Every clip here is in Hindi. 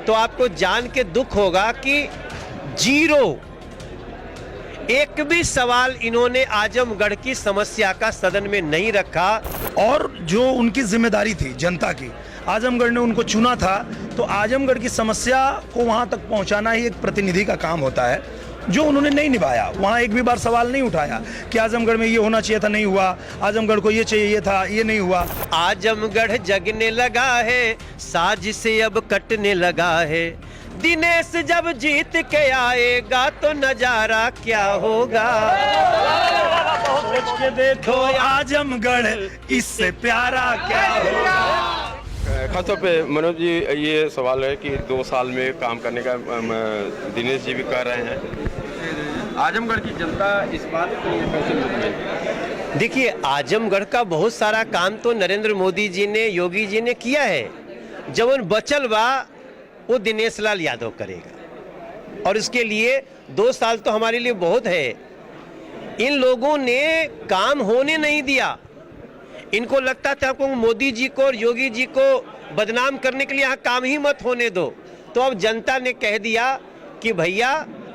तो आपको जान के दुख होगा कि जीरो, एक भी सवाल इन्होंने आजमगढ़ की समस्या का सदन में नहीं रखा। और जो उनकी जिम्मेदारी थी जनता की, आजमगढ़ ने उनको चुना था, तो आजमगढ़ की समस्या को वहां तक पहुंचाना ही एक प्रतिनिधि का काम होता है, जो उन्होंने नहीं निभाया। वहां एक भी बार सवाल नहीं उठाया कि आजमगढ़ में ये होना चाहिए था, नहीं हुआ, आजमगढ़ को ये चाहिए था, ये नहीं हुआ। आजमगढ़ जगने लगा है, साज से अब कटने लगा है, दिनेश जब जीत के आएगा तो नजारा क्या होगा। सोच के देखो आजमगढ़ इससे प्यारा क्या होगा। खासतौर पे मनोज जी, ये सवाल है कि 2 साल में काम करने का दिनेश जी भी कर रहे हैं। आजमगढ़ की जनता इस बात के लिए कैसे मुतमईन? देखिए, आजमगढ़ का बहुत सारा काम तो नरेंद्र मोदी जी ने, योगी जी ने किया है। जवन बचल बा वो दिनेश लाल यादव करेगा, और इसके लिए 2 साल तो हमारे लिए बहुत है। इन लोगों ने काम होने नहीं दिया। इनको लगता था आपको मोदी जी को और योगी जी को बदनाम करने के लिए यहाँ काम ही मत होने दो। तो अब जनता ने कह दिया कि भैया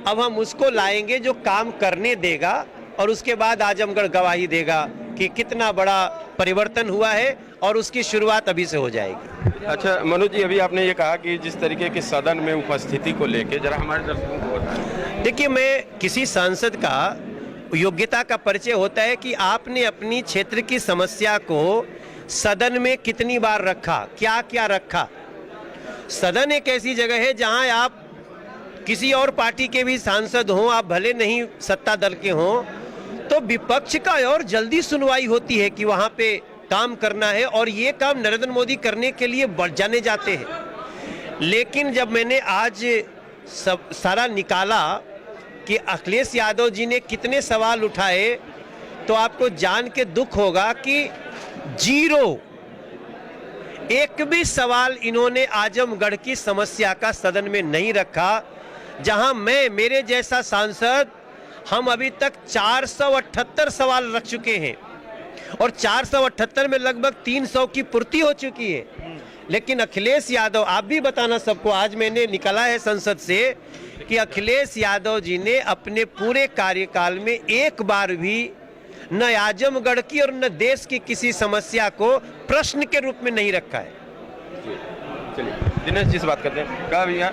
अब हम उसको लाएंगे जो काम करने देगा, और उसके बाद आजमगढ़ गवाही देगा कि कितना बड़ा परिवर्तन हुआ है, और उसकी शुरुआत अभी से हो जाएगी। अच्छा मनोज जी, अभी आपने ये कहा कि जिस तरीके की सदन में उपस्थिति को लेके जरा हमारे दर्शकों को बताएं। देखिए, मैं किसी सांसद का योग्यता का परिचय होता है कि आपने अपनी क्षेत्र की समस्या को सदन में कितनी बार रखा, क्या क्या रखा। सदन एक ऐसी जगह है जहां आप किसी और पार्टी के भी सांसद हों, आप भले नहीं सत्ता दल के हों, तो विपक्ष का और जल्दी सुनवाई होती है कि वहां पे काम करना है, और ये काम नरेंद्र मोदी करने के लिए बढ़ जाने जाते हैं। लेकिन जब मैंने आज सब सारा निकाला कि अखिलेश यादव जी ने कितने सवाल उठाए, तो आपको जान के दुख होगा कि जीरो, एक भी सवाल इन्होंने आजमगढ़ की समस्या का सदन में नहीं रखा। जहां मैं, मेरे जैसा सांसद, हम अभी तक 478 सवाल रख चुके हैं, और 478 में लगभग 300 की पूर्ति हो चुकी है। लेकिन अखिलेश यादव, आप भी बताना सबको, आज मैंने निकाला है संसद से कि अखिलेश यादव जी ने अपने पूरे कार्यकाल में एक बार भी न आजमगढ़ की और न देश की किसी समस्या को प्रश्न के रूप में नहीं रखा है। चलिए दिनेश जी से बात करते हैं। कहा भैया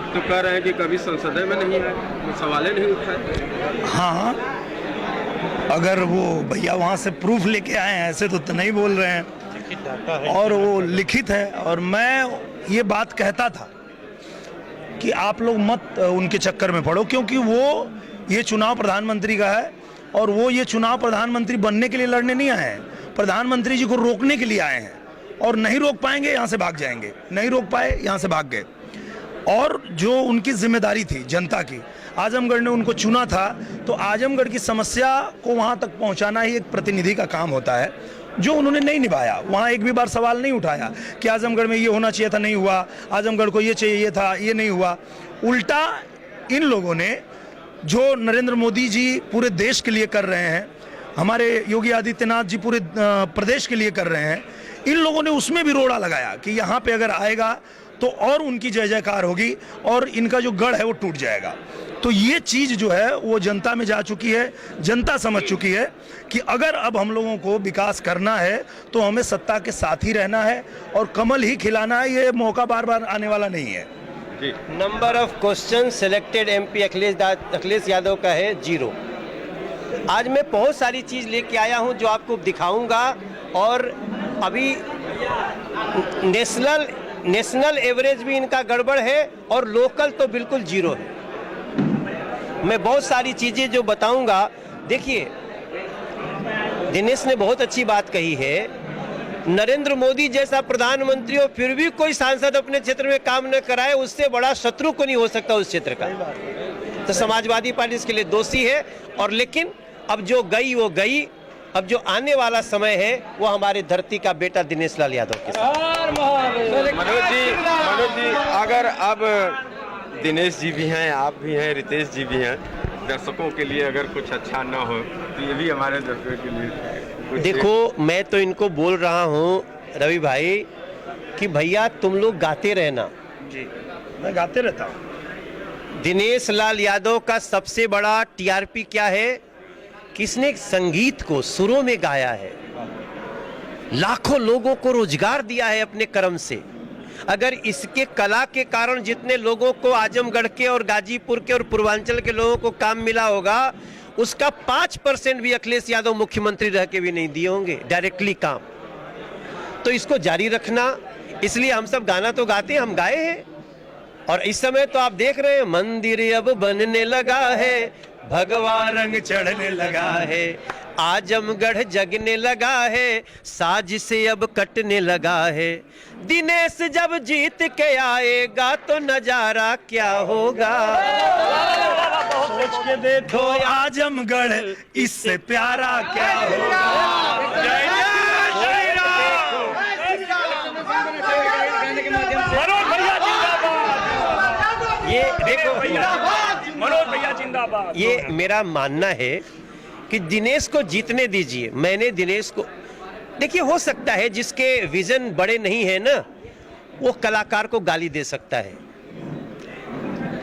तो कह रहे हैं कि कभी संसद में नहीं है, सवाल नहीं उठाए। हाँ, अगर वो भैया वहाँ से प्रूफ लेके आए हैं, ऐसे तो नहीं बोल रहे हैं, और वो लिखित है। और मैं ये बात कहता था कि आप लोग मत उनके चक्कर में पड़ो, क्योंकि वो ये चुनाव प्रधानमंत्री का है, और वो ये चुनाव प्रधानमंत्री बनने के लिए लड़ने नहीं आए हैं, प्रधानमंत्री जी को रोकने के लिए आए हैं। और नहीं रोक पाएंगे, यहाँ से भाग जाएंगे, नहीं रोक पाए, यहाँ से भाग गए। और जो उनकी जिम्मेदारी थी जनता की, आजमगढ़ ने उनको चुना था, तो आजमगढ़ की समस्या को वहां तक पहुंचाना ही एक प्रतिनिधि का काम होता है, जो उन्होंने नहीं निभाया। वहां एक भी बार सवाल नहीं उठाया कि आजमगढ़ में ये होना चाहिए था, नहीं हुआ, आजमगढ़ को ये चाहिए था, ये नहीं हुआ। उल्टा इन लोगों ने, जो नरेंद्र मोदी जी पूरे देश के लिए कर रहे हैं, हमारे योगी आदित्यनाथ जी पूरे प्रदेश के लिए कर रहे हैं, इन लोगों ने उसमें भी रोड़ा लगाया कि यहाँ पे अगर आएगा तो और उनकी जय जयकार होगी, और इनका जो गढ़ है वो टूट जाएगा। तो ये चीज़ जो है वो जनता में जा चुकी है, जनता समझ चुकी है कि अगर अब हम लोगों को विकास करना है तो हमें सत्ता के साथ ही रहना है और कमल ही खिलाना है। ये मौका बार बार आने वाला नहीं है। Number of question selected MP Akhilesh Yadav का है 0। आज मैं बहुत सारी चीज़ लेके आया हूं जो आपको दिखाऊंगा, और अभी नेशनल एवरेज भी इनका गड़बड़ है, और लोकल तो बिल्कुल 0 है। मैं बहुत सारी चीज़ें जो बताऊंगा। देखिए, दिनेश ने बहुत अच्छी बात कही है, नरेंद्र मोदी जैसा प्रधानमंत्री हो फिर भी कोई सांसद अपने क्षेत्र में काम न कराए, उससे बड़ा शत्रु को नहीं हो सकता उस क्षेत्र का। तो समाजवादी पार्टी इसके लिए दोषी है। और लेकिन अब जो गई वो गई, अब जो आने वाला समय है वो हमारे धरती का बेटा दिनेश लाल यादव के साथ। मनोज जी, अगर अब दिनेश जी भी हैं, आप भी हैं, रितेश जी भी हैं, दर्शकों के लिए अगर कुछ अच्छा ना हो तो ये भी हमारे दर्शकों के लिए देखो, मैं तो इनको बोल रहा हूँ रवि भाई कि भैया तुम लोग गाते रहना जी, मैं गाते रहता हूँ। दिनेश लाल यादव का सबसे बड़ा टीआरपी क्या है? किसने संगीत को सुरों में गाया है, लाखों लोगों को रोजगार दिया है अपने कर्म से। अगर इसके कला के कारण जितने लोगों को आजमगढ़ के और गाजीपुर के और पूर्वांचल के लोगों को काम मिला होगा, उसका 5% भी अखिलेश यादव मुख्यमंत्री रह के भी नहीं दिए होंगे डायरेक्टली काम। तो इसको जारी रखना, इसलिए हम सब गाना तो गाते हैं, हम गाए हैं। और इस समय तो आप देख रहे हैं मंदिर अब बनने लगा है, भगवा रंग चढ़ने लगा है, आजमगढ़ जगने लगा है, साज से अब कटने लगा है। दिनेश जब जीत के आएगा तो नजारा क्या होगा, सोच के देखो आजमगढ़ इससे प्यारा क्या होगा। जय जय राम। मनोज भैया जिंदाबाद। ये देखो, मनोज भैया जिंदाबाद। ये मेरा मानना है कि दिनेश को जीतने दीजिए। मैंने दिनेश को, देखिए हो सकता है जिसके विजन बड़े नहीं है ना, वो कलाकार को गाली दे सकता है,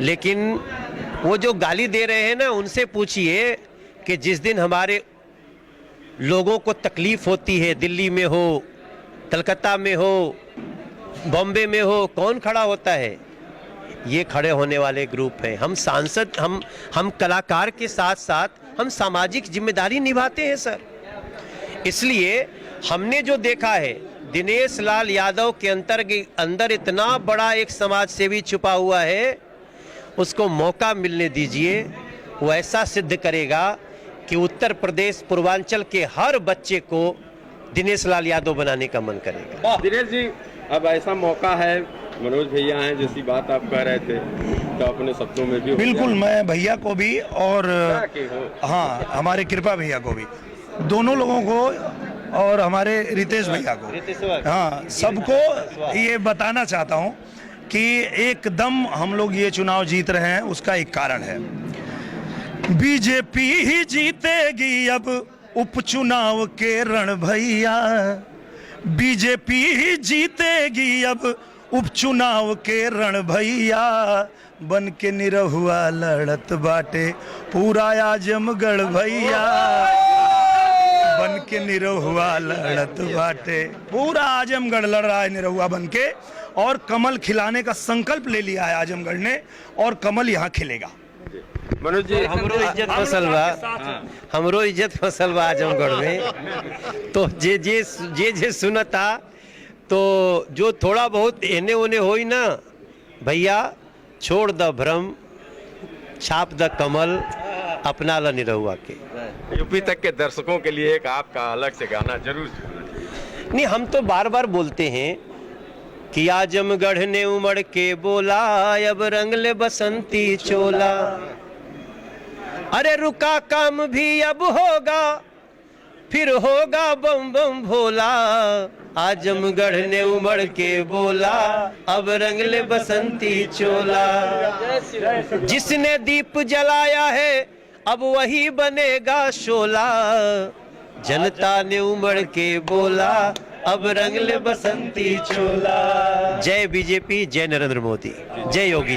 लेकिन वो जो गाली दे रहे हैं ना, उनसे पूछिए कि जिस दिन हमारे लोगों को तकलीफ होती है, दिल्ली में हो, कलकत्ता में हो, बॉम्बे में हो, कौन खड़ा होता है? ये खड़े होने वाले ग्रुप हैं। हम सांसद, हम कलाकार के साथ साथ हम सामाजिक जिम्मेदारी निभाते हैं सर। इसलिए हमने जो देखा है, दिनेश लाल यादव के अंदर इतना बड़ा एक समाज सेवी छुपा हुआ है, उसको मौका मिलने दीजिए, वो ऐसा सिद्ध करेगा कि उत्तर प्रदेश पूर्वांचल के हर बच्चे को दिनेश लाल यादव बनाने का मन करेगा। दिनेश जी, अब ऐसा मौका है, मनोज भैया हैं, जैसी बात आप कह रहे थे, तो अपने सपनों में भी बिल्कुल, मैं भैया को भी और हो। हाँ हमारे कृपा भैया को भी, दोनों लोगों को, और हमारे रितेश भैया को, हाँ सबको ये बताना चाहता हूँ कि एकदम हम लोग ये चुनाव जीत रहे हैं, उसका एक कारण है। बीजेपी ही जीतेगी अब उपचुनाव के रण भैया, बीजेपी ही जीतेगी अब उपचुनाव के रण भैया, बन के निरहुआ लड़त बाटे पूरा आजमगढ़ भैया, बन के निरहुआ लड़त बाटे पूरा आजमगढ़ लड़ रहा है निरहुआ बन के, और कमल खिलाने का संकल्प ले लिया है आजमगढ़ ने, और कमल यहाँ खिलेगा। मनोज जी, हमरो इज्जत फसल बा, हमरो इज्जत फसल बा आजमगढ़ में। तो जे सुनता, तो जो थोड़ा बहुत एने ओने होई ना भैया, छोड़ द भ्रम, छाप द कमल, अपना ला निरहुआ के। यूपी तक के दर्शकों के लिए एक आपका अलग से गाना जरूर। नहीं, हम तो बार बार बोलते हैं कि आजमगढ़ ने उमड़ के बोला, अब रंग ले बसंती चोला, अरे रुका काम भी अब होगा, फिर होगा बम बम भोला, आजमगढ़ ने उमड़ के बोला, अब रंग ले बसंती चोला, जिसने दीप जलाया है अब वही बनेगा शोला, जनता ने उमड़ के बोला, अब रंग ले बसंती चोला। जय बीजेपी, जय नरेंद्र मोदी, जय योगी।